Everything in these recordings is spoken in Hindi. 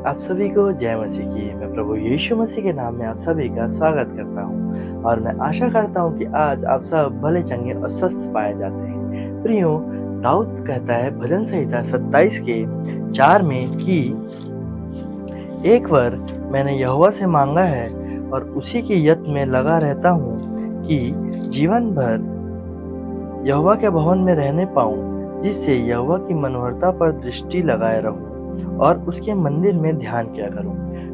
आप सभी को जय मसीह की। मैं प्रभु यीशु मसीह के नाम में आप सभी का स्वागत करता हूँ और मैं आशा करता हूँ कि आज आप सब भले चंगे और स्वस्थ पाए जाते हैं। प्रियो, दाऊद कहता है भजन संहिता 27 के 4 में कि एक बार मैंने यहोवा से मांगा है और उसी के यत्न में लगा रहता हूँ कि जीवन भर यहोवा के भवन में रहने पाऊं, जिससे यहोवा की मनोहरता पर दृष्टि लगाए रहूं और उसके मंदिर में ध्यान किया करूं।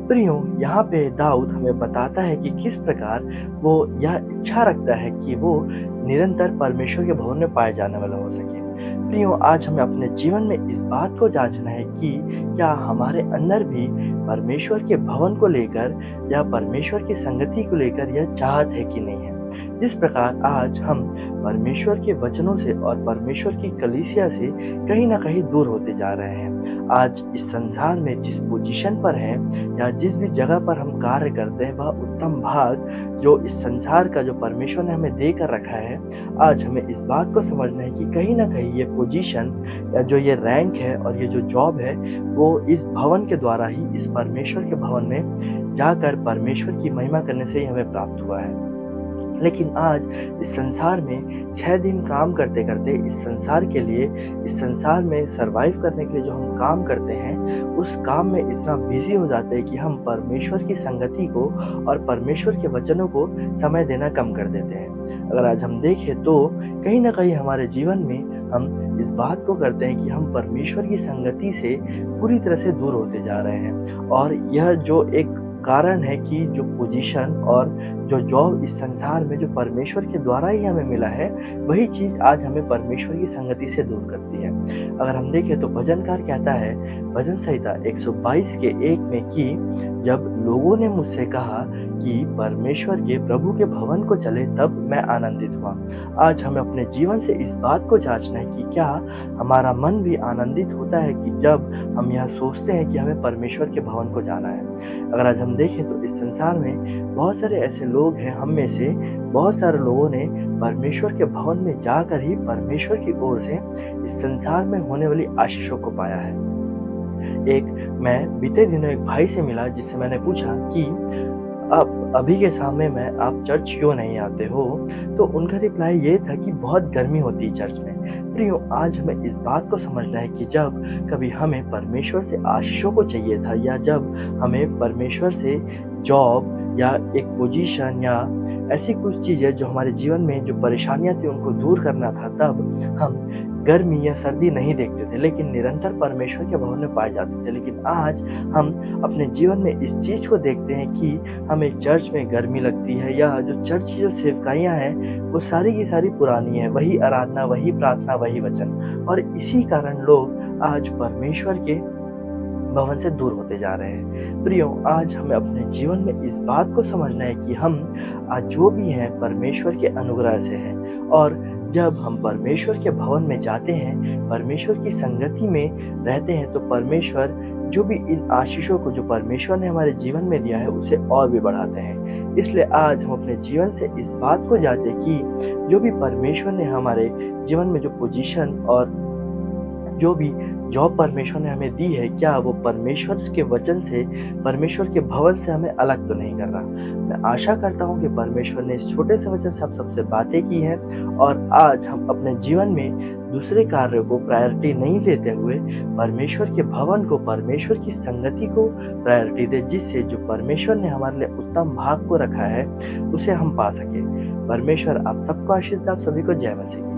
प्रियो, यहाँ पे दाऊद हमें बताता है कि किस प्रकार वो यह इच्छा रखता है कि वो निरंतर परमेश्वर के भवन में पाए जाने वाला हो सके। प्रियो, आज हमें अपने जीवन में इस बात को जांचना है कि क्या हमारे अंदर भी परमेश्वर के भवन को लेकर या परमेश्वर की संगति को लेकर यह चाहत है कि नहीं है। जिस प्रकार आज हम परमेश्वर के वचनों से और परमेश्वर की कलीसिया से कहीं ना कहीं दूर होते जा रहे हैं। आज इस संसार में जिस पोजीशन पर है या जिस भी जगह पर हम कार्य करते हैं, वह उत्तम भाग जो इस संसार का जो परमेश्वर ने हमें देकर रखा है, आज हमें इस बात को समझना है कि कहीं ना कहीं ये पोजीशन या जो ये रैंक है और ये जो जॉब है, वो इस भवन के द्वारा ही, इस परमेश्वर के भवन में जाकर परमेश्वर की महिमा करने से ही हमें प्राप्त हुआ है। लेकिन आज इस संसार में 6 दिन काम करते करते इस संसार के लिए, इस संसार में सरवाइव करने के लिए जो हम काम करते हैं, उस काम में इतना बिजी हो जाते हैं कि हम परमेश्वर की संगति को और परमेश्वर के वचनों को समय देना कम कर देते हैं। अगर आज हम देखें तो कहीं ना कहीं हमारे जीवन में हम इस बात को करते हैं कि हम परमेश्वर की संगति से पूरी तरह से दूर होते जा रहे हैं और यह जो एक कारण है कि जो पोजीशन और जो जॉब इस संसार में जो परमेश्वर के द्वारा ही हमें मिला है, वही चीज़ आज हमें परमेश्वर की संगति से दूर करती है। अगर हम देखें तो भजनकार कहता है भजन संहिता 122 के 1 में कि जब लोगों ने मुझसे कहा कि परमेश्वर के प्रभु के भवन को चले, तब मैं आनंदित हुआ। आज हमें अपने जीवन से इस बात को जांचना है कि क्या हमारा मन भी आनंदित होता है कि जब हम यह सोचते हैं कि हमें परमेश्वर के भवन को जाना है। अगर आज हम देखें तो इस संसार में बहुत सारे ऐसे लोग हैं, हम में से बहुत सारे लोगों ने परमेश्वर के भवन में जाकर ही परमेश्वर की ओर से इस संसार में होने वाली आशीषों को पाया है। मैं बीते दिनों एक भाई से मिला, जिससे मैंने पूछा कि आप अभी के समय में आप चर्च क्यों नहीं आते हो, तो उनका रिप्लाई ये था कि बहुत गर्मी होती है चर्च में। प्रियो, आज हमें इस बात को समझना है कि जब कभी हमें परमेश्वर से आशीषों को चाहिए था या जब हमें परमेश्वर से जॉब या एक पोजीशन या ऐसी कुछ चीज़ें जो हमारे जीवन में जो परेशानियां थी उनको दूर करना था, तब हम गर्मी या सर्दी नहीं देखते थे, लेकिन निरंतर परमेश्वर के भवन में पाए जाते थे। लेकिन आज हम अपने जीवन में इस चीज़ को देखते हैं कि हमें चर्च में गर्मी लगती है या जो चर्च की जो सेवकाइयाँ हैं वो सारी की सारी पुरानी है, वही आराधना, वही प्रार्थना, वही वचन, और इसी कारण लोग आज परमेश्वर के भवन से दूर होते जा रहे हैं। प्रियो, आज हमें अपने जीवन में इस बात को समझना है कि हम आज जो भी हैं परमेश्वर के अनुग्रह से हैं, और जब हम परमेश्वर के भवन में जाते हैं, परमेश्वर की संगति में रहते हैं, तो परमेश्वर जो भी इन आशीषों को जो परमेश्वर ने हमारे जीवन में दिया है उसे और भी बढ़ाते हैं। इसलिए आज हम अपने जीवन से इस बात को जांचें कि जो भी परमेश्वर ने हमारे जीवन में जो पोजीशन और जो भी जॉब परमेश्वर ने हमें दी है, क्या वो परमेश्वर के वचन से, परमेश्वर के भवन से हमें अलग तो नहीं कर रहा। मैं आशा करता हूँ कि परमेश्वर ने इस छोटे से वचन से आप सबसे बातें की हैं और आज हम अपने जीवन में दूसरे कार्यों को प्रायोरिटी नहीं देते हुए परमेश्वर के भवन को, परमेश्वर की संगति को प्रायोरिटी दे, जिससे जो परमेश्वर ने हमारे लिए उत्तम भाग को रखा है उसे हम पा सके। परमेश्वर आप सबको आशीष दे। आप सभी को जय मसीह।